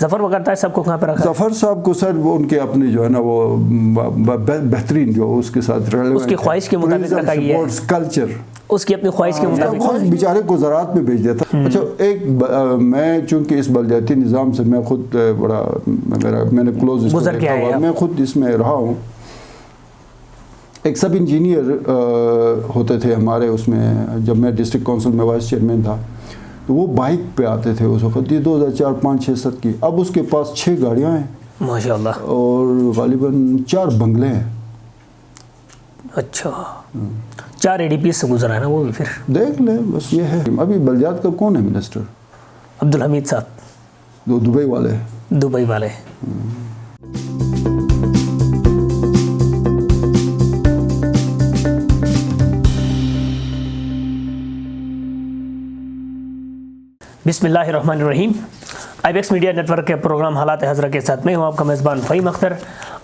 ظفر وقار صاحب کو کہاں پہ رکھا؟ ظفر صاحب کو سر ان کے اپنے جو ہے نا وہ بہترین جو اس کے ساتھ اس کی خواہش کے مطابق رکھا گیا ہے، کلچر اس کی اپنی خواہش کے مطابق بیچارے کو زراعت میں بھیج دیتا. اچھا ایک میں چونکہ اس بلدیاتی نظام سے میں خود بڑا میں نے کلوز گزر کے آیا، میں خود اس میں رہا ہوں. ایک سب انجینئر ہوتے تھے ہمارے اس میں، جب میں ڈسٹرکٹ کونسل میں وائس چیئرمین تھا تو وہ بائک پہ آتے تھے اس وقت، یہ 2004 5 6 7 کی. اب اس کے پاس 6 گاڑیاں ہیں ماشاءاللہ اور غالباً 4 بنگلے ہیں. اچھا 4 ADP سے گزرا ہے نا وہ بھی. پھر دیکھ لیں بس یہ ہے. ابھی بلدیات کا کون ہے منسٹر؟ عبدالحمید صاحب، وہ دبئی والے. دبئی والے. بسم اللہ الرحمن الرحیم. IBEX میڈیا نیٹ ورک کے پروگرام حالات حاضرہ کے ساتھ میں ہوں آپ کا میزبان فہیم اختر.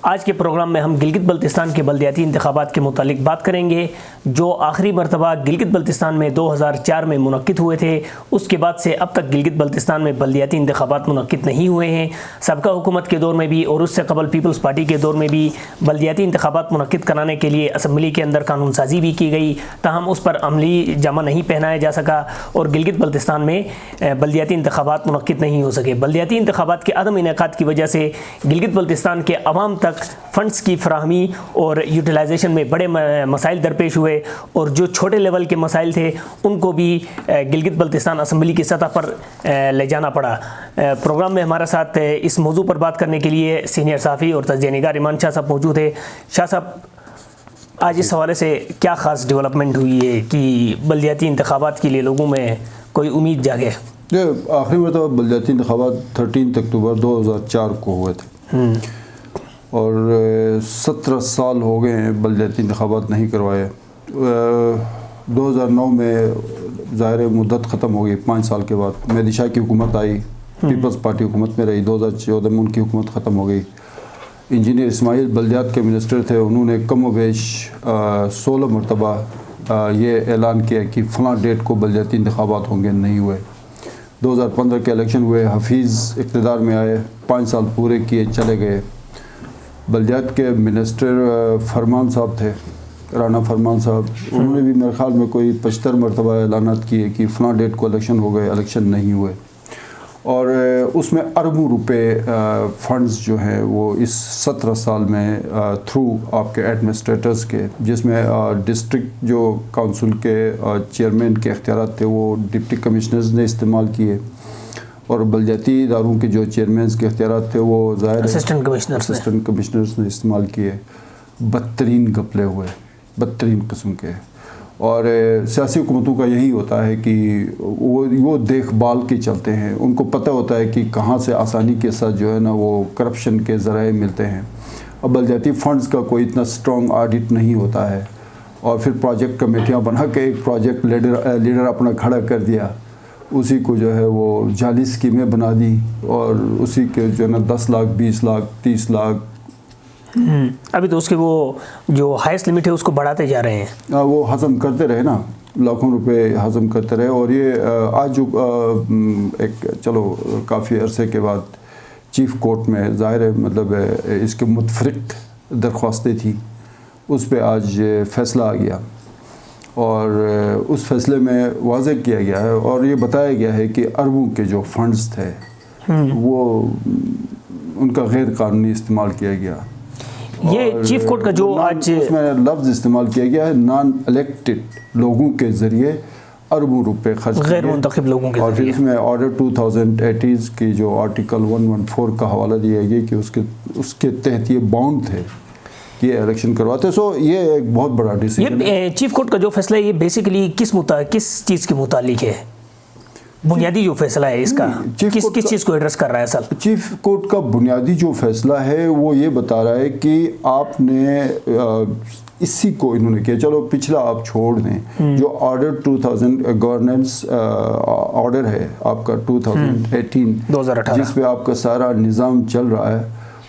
آج کے پروگرام میں ہم گلگت بلتستان کے بلدیاتی انتخابات کے متعلق بات کریں گے جو آخری مرتبہ گلگت بلتستان میں 2004 میں منعقد ہوئے تھے. اس کے بعد سے اب تک گلگت بلتستان میں بلدیاتی انتخابات منعقد نہیں ہوئے ہیں. سابقہ حکومت کے دور میں بھی اور اس سے قبل پیپلز پارٹی کے دور میں بھی بلدیاتی انتخابات منعقد کرانے کے لیے اسمبلی کے اندر قانون سازی بھی کی گئی، تاہم اس پر عملی جامہ نہیں پہنایا جا سکا اور گلگت بلتستان میں بلدیاتی انتخابات منعقد نہیں ہو سکے. بلدیاتی انتخابات کے عدم انعقاد کی وجہ سے گلگت بلتستان کے عوام تک فنڈز کی فراہمی اور یوٹیلائزیشن میں بڑے مسائل درپیش ہوئے اور جو چھوٹے لیول کے مسائل تھے ان کو بھی گلگت بلتستان اسمبلی کی سطح پر لے جانا پڑا. پروگرام میں ہمارے ساتھ اس موضوع پر بات کرنے کے لیے سینئر صحافی اور تجزیہ نگار ایمان شاہ صاحب موجود ہیں. شاہ صاحب، آج اس حوالے سے کیا خاص ڈیولپمنٹ ہوئی ہے کہ بلدیاتی انتخابات کے لیے لوگوں میں کوئی امید جاگے؟ آخری مرتبہ بلدیاتی انتخابات 13 اکتوبر 2004 کو ہوئے تھے اور 17 سال ہو گئے ہیں بلدیاتی انتخابات نہیں کروائے. 2009 میں ظاہر مدت ختم ہو گئی، 5 سال کے بعد مہدی شاہ کی حکومت آئی، پیپلز پارٹی حکومت میں رہی. 2014 میں ان کی حکومت ختم ہو گئی. انجینئر اسماعیل بلدیات کے منسٹر تھے، انہوں نے کم و بیش 16 مرتبہ یہ اعلان کیا کہ فلاں ڈیٹ کو بلدیاتی انتخابات ہوں گے، نہیں ہوئے. 2015 کے الیکشن ہوئے، حفیظ اقتدار میں آئے، 5 سال پورے کیے، چلے گئے. بلدیات کے منسٹر فرمان صاحب تھے، رانا فرمان صاحب، انہوں نے بھی میرے خیال میں کوئی 75 مرتبہ اعلانات کیے کہ فلاں ڈیٹ کو الیکشن ہو گئے، الیکشن نہیں ہوئے. اور اس میں اربوں روپے فنڈز جو ہیں وہ اس 17 سال میں تھرو آپ کے ایڈمنسٹریٹرز کے، جس میں ڈسٹرکٹ جو کونسل کے چیئرمین کے اختیارات تھے وہ ڈپٹی کمشنرز نے استعمال کیے اور بلدیاتی اداروں کے جو چیئرمینز کے اختیارات تھے وہ ظاہر اسسٹنٹ کمشنرز نے استعمال کیے. بدترین گھپلے ہوئے، بدترین قسم کے. اور سیاسی حکومتوں کا یہی ہوتا ہے کہ وہ دیکھ بھال کے چلتے ہیں، ان کو پتہ ہوتا ہے کہ کہاں سے آسانی کے ساتھ جو ہے نا وہ کرپشن کے ذرائع ملتے ہیں. اب بلدیاتی فنڈز کا کوئی اتنا سٹرونگ آڈٹ نہیں ہوتا ہے اور پھر پروجیکٹ کمیٹیاں بنا کے ایک پروجیکٹ لیڈر اپنا کھڑا کر دیا، اسی کو جو ہے وہ جعلی اسکیمیں بنا دی اور اسی کے جو ہے نا 10 لاکھ 20 لاکھ 30 لاکھ. ابھی تو اس کے وہ جو ہائیسٹ لمٹ ہے اس کو بڑھاتے جا رہے ہیں. وہ ہضم کرتے رہے نا، لاکھوں روپے ہضم کرتے رہے. اور یہ آج جو ایک چلو کافی عرصے کے بعد چیف کورٹ میں ظاہر ہے مطلب اس کے متفرق درخواستیں تھیں، اس پہ آج فیصلہ آ گیا اور اس فیصلے میں واضح کیا گیا ہے اور یہ بتایا گیا ہے کہ اربوں کے جو فنڈز تھے وہ ان کا غیر قانونی استعمال کیا گیا. یہ چیف کورٹ کا جو آج اس میں لفظ استعمال کیا گیا ہے نان الیکٹڈ لوگوں کے ذریعے اربوں روپے خرچ غیر منتخب لوگوں کے اور ذریعے. اس میں آرڈر 2018 کی جو آرٹیکل 114 کا حوالہ دیا گیا کہ اس کے تحت یہ باؤنڈ تھے یہ الیکشن کرواتے. سو یہ ایک بہت بڑا ڈیسیجن ہے. یہ چیف کورٹ کا جو فیصلہ ہے یہ بیسیکلی کس چیز کے متعلق ہے؟ بنیادی جو فیصلہ ہے اس کا کس چیز کو ایڈریس کر رہا ہے سر؟ چیف کورٹ کا بنیادی جو فیصلہ ہے وہ یہ بتا رہا ہے کہ آپ نے اسی کو انہوں نے کیا، چلو پچھلا آپ چھوڑ دیں، جو آرڈر 2000 گورننس آرڈر ہے آپ کا 2018 جس پہ آپ کا سارا نظام چل رہا ہے،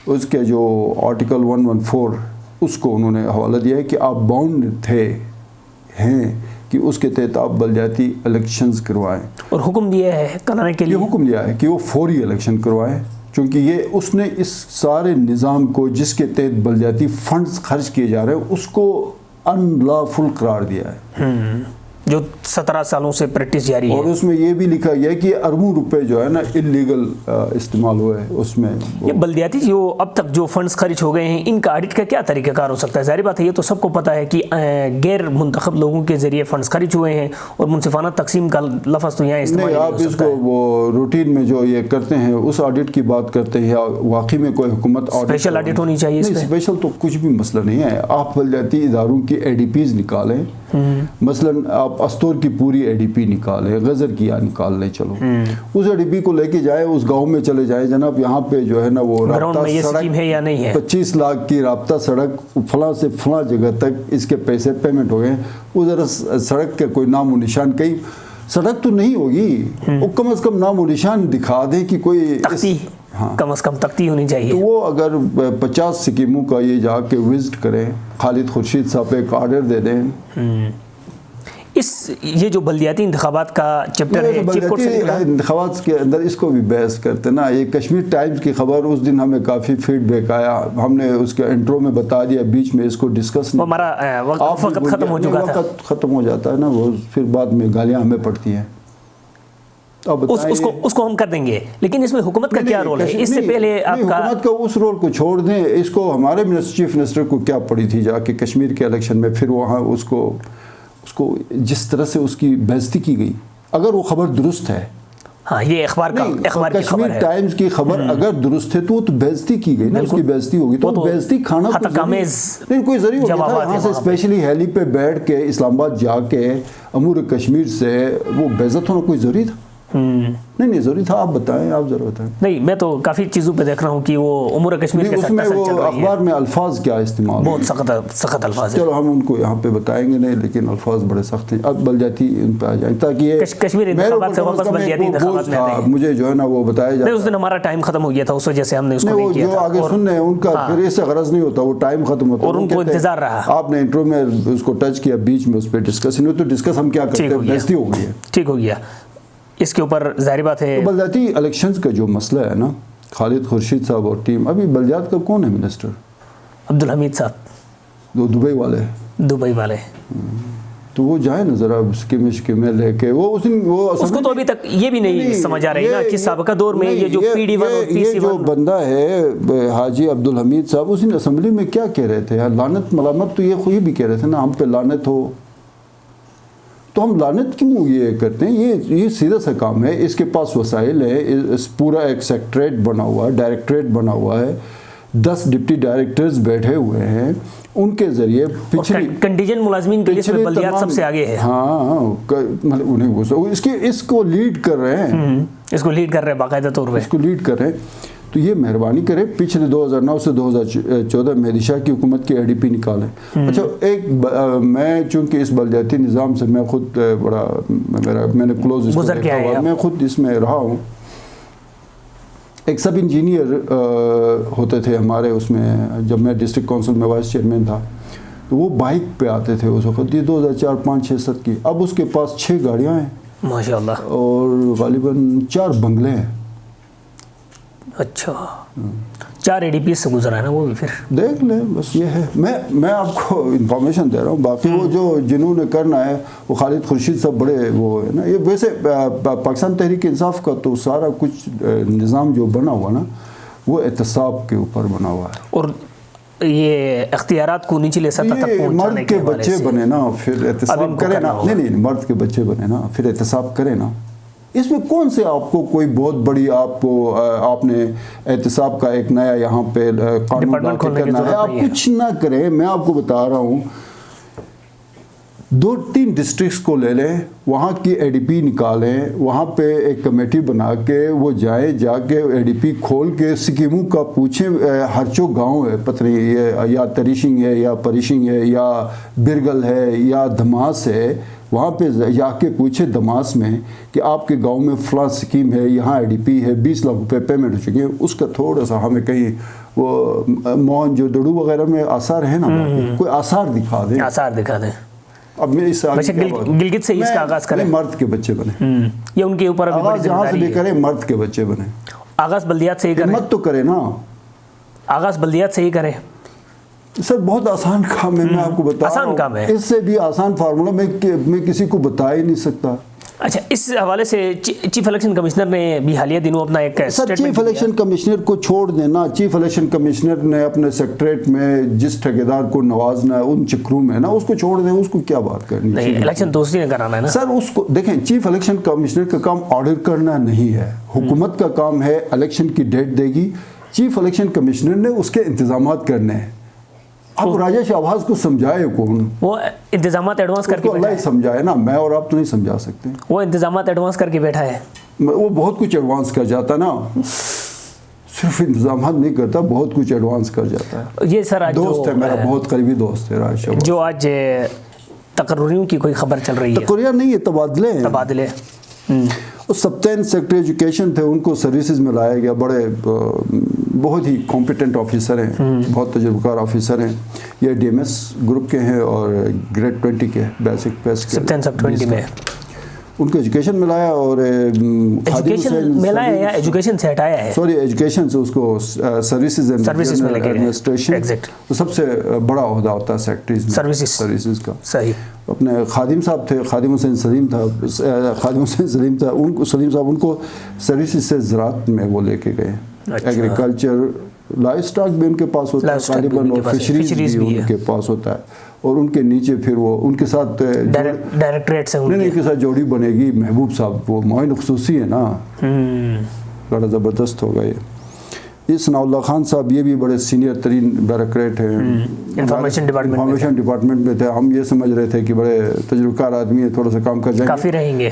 اس کے جو آرٹیکل 114 اس کو انہوں نے حوالہ دیا ہے کہ آپ باؤنڈ ہیں کہ اس کے تحت آپ بلدیاتی الیکشنز کروائیں اور حکم دیا ہے کرانے کے لیے. یہ حکم دیا ہے کہ وہ فوری الیکشن کروائیں چونکہ یہ اس نے اس سارے نظام کو جس کے تحت بلدیاتی فنڈز خرچ کیے جا رہے ہیں اس کو ان لافل قرار دیا ہے، جو 17 سالوں سے پریکٹس جاری ہے. اور اس میں یہ بھی لکھا گیا کہ اربوں روپے جو ہے نا اللیگل استعمال ہوئے اس میں. یہ بلدیاتی جو اب تک جو فنڈز خرچ ہو گئے ہیں ان کا آڈٹ کا کیا طریقہ کار ہو سکتا ہے؟ ظاہر بات ہے یہ تو سب کو پتہ ہے کہ غیر منتخب لوگوں کے ذریعے فنڈز خرچ ہوئے ہیں اور منصفانہ تقسیم کا لفظ تو یہاں استعمال نہیں. آپ اس کو وہ روٹین میں جو یہ کرتے ہیں اس آڈٹ کی بات کرتے ہیں یا واقعی میں کوئی حکومت اسپیشل آڈٹ ہونی چاہیے؟ نہیں اسپیشل تو کچھ بھی مسئلہ نہیں ہے. آپ بلدیاتی اداروں کی ADPs نکالیں، مثلا آپ استور کی پوری ADP نکالیں، غزر کی نکال لیں، چلو اس ADP کو لے کے جائیں، اس گاؤں میں چلے جائیں، جناب یہاں پہ جو ہے نا وہ رابطہ سڑک ہے یا نہیں ہے، 25 لاکھ کی رابطہ سڑک فلاں سے فلاں جگہ تک اس کے پیسے پیمنٹ ہو گئے. وہ ذرا سڑک کے کوئی نام و نشان، کئی سڑک تو نہیں ہوگی، وہ کم از کم نام و نشان دکھا دیں کہ کوئی تختی، کم از کم تختی ہونی چاہیے. تو وہ اگر 50 سکیموں کا یہ جا کے وزٹ کریں، خالد خورشید صاحب ایک آرڈر دے دیں. یہ جو بلدیاتی انتخابات کا چیپٹر ہے چیف کورٹ سے نکلا، انتخابات کے اندر اس کو بھی بحث کرتے نا. یہ کشمیر ٹائمز کی خبر اس دن ہمیں کافی فیڈ بیک آیا، ہم نے اس کے انٹرو میں بتا دیا، بیچ میں اس کو ڈسکس نہیں. ہمارا وقت ختم ہو چکا تھا. وقت ختم ہو جاتا ہے نا، وہ پھر بعد میں گالیاں ہمیں پڑتی ہیں. اس کو ہم کر دیں گے، لیکن اس میں حکومت کا کیا رول ہے؟ اس سے پہلے آپ کا حکومت کا اس رول کو چھوڑ دیں. اس کو ہمارے چیف منسٹر کو کیا پڑی تھی جا کے کشمیر کے الیکشن میں، پھر وہاں اس کو جس طرح سے اس کی بےزتی کی گئی. اگر وہ خبر درست ہے، ہاں یہ اخبار کی خبر ہے، کشمیر ٹائمز کی خبر اگر درست ہے تو وہ تو بےزتی کی گئی نا، اس کی بےزتی ہوگی. تو بےزتی کھانا نہیں کوئی ضروری ہوتا ہے. یہاں سے اسپیشلی ہیلی پہ بیٹھ کے اسلام آباد جا کے امور کشمیر سے وہ بےزت ہونا کوئی ضروری تھا؟ نہیں ضروری تھا. آپ بتائیں، آپ ضرور بتائیں. نہیں میں تو کافی چیزوں پہ دیکھ رہا ہوں کہ وہ امور کشمیر کے ساتھ چل رہی ہے. اخبار میں الفاظ کیا استعمال، بہت سخت الفاظ ہیں. چلو ہم ان کو یہاں پہ بتائیں گے نہیں، لیکن الفاظ بڑے سخت ہیں. اب بلدیاتی ان پہ آ جائیں تاکہ یہ کشمیر انتخابات سے واپس بلدیاتی انتخابات میں آتے ہیں. مجھے جو ہے نا وہ بتایا جائے. اس دن ہمارا ٹائم ختم ہو گیا تھا، اس وجہ سے ہم نے اس کو نہیں کیا تھا. جو آگے سننے ان کا پھر اس سے غرض نہیں ہوتا، وہ ٹائم ختم ہوتا اور ان کو انتظار رہا. آپ نے انٹرو میں اس کو ٹچ کیا، بیچ میں اس پہ ڈسکس نہیں. تو ڈسکس ہم کیا کرتے ہیں، بےزتی ہو گئی ہے. ٹھیک ہو گیا. اس کے اوپر ظاہر بات ہے بلدیاتی الیکشنز کا جو مسئلہ ہے نا، خالد خورشید صاحب اور ٹیم، ابھی بلدیات کا کون ہے منسٹر؟ عبدالحمید صاحب، وہ دبئی والے. تو وہ جائیں نا ذرا اسکیمیں لے کے. وہ اس کو تو ابھی تک یہ بھی نہیں سمجھ آ رہی نا کہ سابقہ دور میں یہ جو PD1 اور PC1 یہ جو بندہ ہے حاجی عبدالحمید صاحب، اس دن اسمبلی میں کیا کہہ رہے تھے یار؟ لعنت ملامت تو یہ بھی کہہ رہے تھے نا، ہم پہ لعنت ہو. تو ہم لعنت کیوں یہ کرتے ہیں؟ یہ سیدھا سا کام ہے. اس کے پاس وسائل ہے، اس پورا ایک سیکٹریٹ بنا ہوا ہے، ڈائریکٹریٹ بنا ہوا ہے، 10 ڈپٹی ڈائریکٹرز بیٹھے ہوئے ہیں. ان کے ذریعے پچھلی کنٹیجنٹ ملازمین کے لیے بلدیات سب سے آگے ہے. ہاں انہیں اس کو لیڈ کر رہے ہیں، اس کو لیڈ کر رہے ہیں باقاعدہ طور پہ، اس کو لیڈ کر رہے ہیں. تو یہ مہربانی کرے پچھلے 2009 سے 2014 مہدی شاہ کی حکومت کی ADP نکالیں. اچھا ایک میں چونکہ اس بلدیاتی نظام سے میں خود بڑا میں نے کلوز دیکھا ہوا، میں خود اس میں رہا ہوں. ایک سب انجینئر ہوتے تھے ہمارے اس میں، جب میں ڈسٹرکٹ کونسل میں وائس چیئرمین تھا، تو وہ بائک پہ آتے تھے اس وقت. یہ 2004 5 6 7 کی. اب اس کے پاس 6 گاڑیاں ہیں ماشاءاللہ، اور غالباً 4 بنگلے ہیں. اچھا 4 ADP سے گزرا ہے نا وہ بھی. پھر دیکھ لیں، بس یہ ہے. میں آپ کو انفارمیشن دے رہا ہوں. باقی وہ جو جنہوں نے کرنا ہے وہ خالد خورشید صاحب بڑے وہ ہے نا. یہ ویسے پاکستان تحریک انصاف کا تو سارا کچھ نظام جو بنا ہوا نا وہ احتساب کے اوپر بنا ہوا ہے، اور یہ اختیارات کو نچلے سطح تک پہنچانے کے مرد کے بچے بنے نا پھر احتساب کرے نا. نہیں مرد کے بچے بنے نا پھر احتساب کرے نا. اس میں کون سے آپ کو کوئی بہت بڑی آپ نے احتساب کا ایک نیا یہاں پہ قانون لا کے کرنا ہے؟ آپ کچھ نہ کریں. میں آپ کو بتا رہا ہوں 2-3 ڈسٹرکٹس کو لے لیں، وہاں کی ADP نکالیں، وہاں پہ ایک کمیٹی بنا کے وہ جائیں، جا کے ADP کھول کے اسکیموں کا پوچھیں. ہر جو گاؤں ہے پتہ نہیں یہ یا تریشنگ ہے یا پریشنگ ہے یا برگل ہے یا دھماس ہے، وہاں پہ جا کے پوچھے دماس میں کہ آپ کے گاؤں میں فلاں اسکیم ہے، یہاں ADP ہے، 20 لاکھ روپے پیمنٹ ہو چکی ہے. اس کا تھوڑا سا ہمیں کہیں وہ موہن جو ڈڑو وغیرہ میں آثار ہے نا، کوئی آثار دکھا دیں. آثار دکھا دیں. اب میں اس گلگت سے اس کا آغاز کریں. مرد کے بچے بنے، یہ ان کے اوپر آغاز جہاں سے بھی کریں، مرد کے بچے بنے. آغاز بلدیات سے ہی کریں, ہمت تو کرے نا, آغاز بلدیات سے ہی کریں. سر بہت آسان کام ہے, میں آپ کو بتا رہا ہوں, آسان کام ہے, اس سے بھی آسان فارمولا میں کسی کو بتا ہی نہیں سکتا. اچھا, اس حوالے سے چیف الیکشن کمشنر نے بھی حالیہ دنوں اپنا ایک سر چیف الیکشن کمشنر کو چھوڑ دینا. چیف الیکشن کمشنر نے اپنے سیکٹریٹ میں جس ٹھیکیدار کو نوازنا ہے ان چکروں میں نا, اس کو چھوڑ دیں, اس کو کیا بات کرنی. نہیں, الیکشن دوسری نے کرانا ہے نا سر. اس کو دیکھیں, چیف الیکشن کمشنر کا کام آرڈر کرنا نہیں ہے, حکومت کا کام ہے الیکشن کی ڈیٹ دے گی, چیف الیکشن کمشنر نے اس کے انتظامات کرنے ہیں. اب راجہ شہباز کو سمجھائے کون؟ وہ انتظامات ایڈوانس کر کے اللہ ہی سمجھائے نا, میں اور آپ تو نہیں سمجھا سکتے. وہ انتظامات ایڈوانس کر کے بیٹھا ہے, وہ بہت کچھ ایڈوانس کر جاتا نا, صرف انتظامات نہیں کرتا, بہت کچھ ایڈوانس کر جاتا ہے. یہ سر آج دوست ہے میرا, بہت قریبی دوست ہے راجہ شہباز. جو آج تقرریوں کی کوئی خبر چل رہی ہے, تقرریاں نہیں ہے, تبادلے ہیں. تبادلے. سبتین سیکرٹری ایجوکیشن تھے, ان کو سروسز میں لایا گیا. بڑے بہت ہی کمپیٹنٹ آفیسر ہیں, بہت تجربہ کار آفیسر ہیں. یہ ڈی ایم ایس گروپ کے ہیں اور گریڈ 20 کے بیسک پیس کے. سبتین سب 20 میں ان کو ایجوکیشن میں لایا, اور ایجوکیشن میں لایا یا ایجوکیشن سے ہٹایا ہے؟ سوری, ایجوکیشن سے اس کو سروسز اینڈ ایڈمنسٹریشن, سب سے بڑا عہدہ ہوتا ہے سیکٹریز سروسز کا. صحیح. اپنے خادم صاحب تھے, خادم حسین سلیم تھا, ان کو سلیم صاحب ان کو سروسز سے زراعت میں وہ لے کے گئے. ایگریکلچر, لائف اسٹاک بھی ان کے پاس ہوتا ہے غالباً, اور فشریز بھی ان کے پاس ہوتا ہے. اور ان کے نیچے پھر وہ ان کے ساتھ ڈائریکٹریٹ سے نہیں, ان کے ساتھ جوڑی بنے گی محبوب صاحب, وہ معاون خصوصی ہے نا, بڑا زبردست ہوگا. یہ ثناء اللہ خان صاحب, یہ بھی بڑے سینئر ترین بیوروکریٹ ہیں, انفارمیشن ڈپارٹمنٹ میں تھے. ہم یہ سمجھ رہے تھے کہ بڑے تجربہ کار آدمی ہیں, تھوڑا سا کام کر جائیں گے, کافی رہیں گے.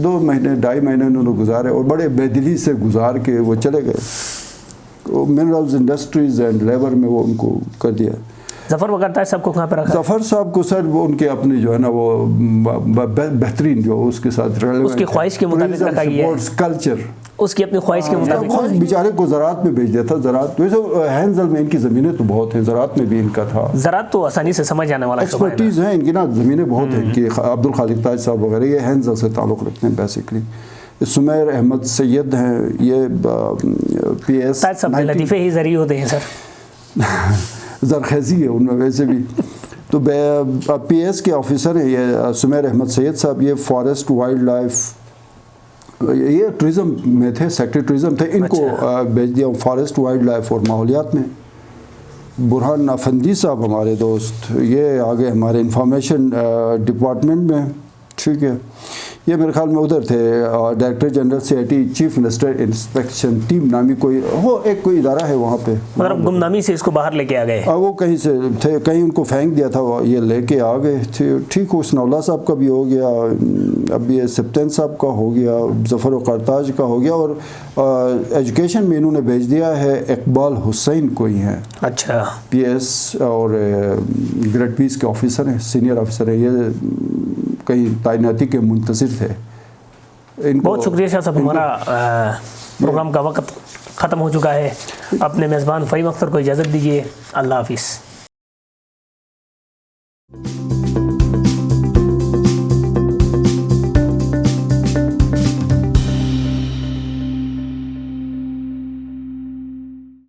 2 مہینے 2.5 مہینے انہوں نے گزارے, اور بڑے بے دلی سے گزار کے وہ چلے گئے. منرلز انڈسٹریز اینڈ لیبر میں وہ ان کو کر دیا. ظفر وقار صاحب کو کہاں پہ رکھا؟ ظفر صاحب کو سر وہ ان کے اپنے جو ہے نا وہ بہترین جو اس کے ساتھ اس کی خواہش کے مطابق رکھا گیا ہے. کلچر اس کی اپنی خواہش کے مطابق. بیچارے کو زراعت میں بھیج دیا تھا. زراعت ویسے ہینزل میں ان کی زمینیں تو بہت ہیں, زراعت میں بھی ان کا تھا. زراعت تو آسانی سے سمجھ جانے والا ایکسپرٹیز ہیں ان کی نا, زمینیں بہت ہیں. کہ عبد الخالق تاج صاحب وغیرہ یہ ہینزل سے تعلق رکھتے ہیں بیسکلی. سمیر احمد سید ہیں, یہ پی ایس. تاج صاحب لطیفے ہی ذریعے ہوتے ہیں سر, زرخیزی ہے ان میں ویسے بھی. تو پی ایس کے آفیسر ہیں یہ سمیر احمد سید صاحب. یہ فارسٹ وائلڈ لائف, یہ ٹورزم میں تھے, سیکٹری ٹورزم تھے. ان کو بھیج دیا فارسٹ وائلڈ لائف اور ماحولیات میں. برہان افندی صاحب ہمارے دوست, یہ آگے ہمارے انفارمیشن ڈپارٹمنٹ میں. ٹھیک ہے, یہ میرے خیال میں ادھر تھے director general C I T, chief minister inspection team نامی کوئی ایک کوئی ادارہ ہے وہاں پہ. مطلب گمنامی سے اس کو باہر لے کے آ گئے. وہ کہیں سے تھے, کہیں ان کو پھینک دیا تھا, یہ لے کے آ گئے تھے. ٹھیک ہو, ثناء اللہ صاحب کا بھی ہو گیا, اب یہ سبتین صاحب کا ہو گیا, ظفر وقار تاج کا ہو گیا, اور ایجوکیشن میں انہوں نے بھیج دیا ہے اقبال حسین کوئی ہیں. اچھا. پی ایس اور گریڈ 20 کے آفیسر ہیں, سینئر آفیسر ہیں. یہ کہیں تعیناتی کے منتظر تھے. بہت شکریہ شاہ صاحب, ہمارا پروگرام کا وقت ختم ہو چکا ہے. اپنے میزبان فہیم اختر کو اجازت دیجیے. اللہ حافظ.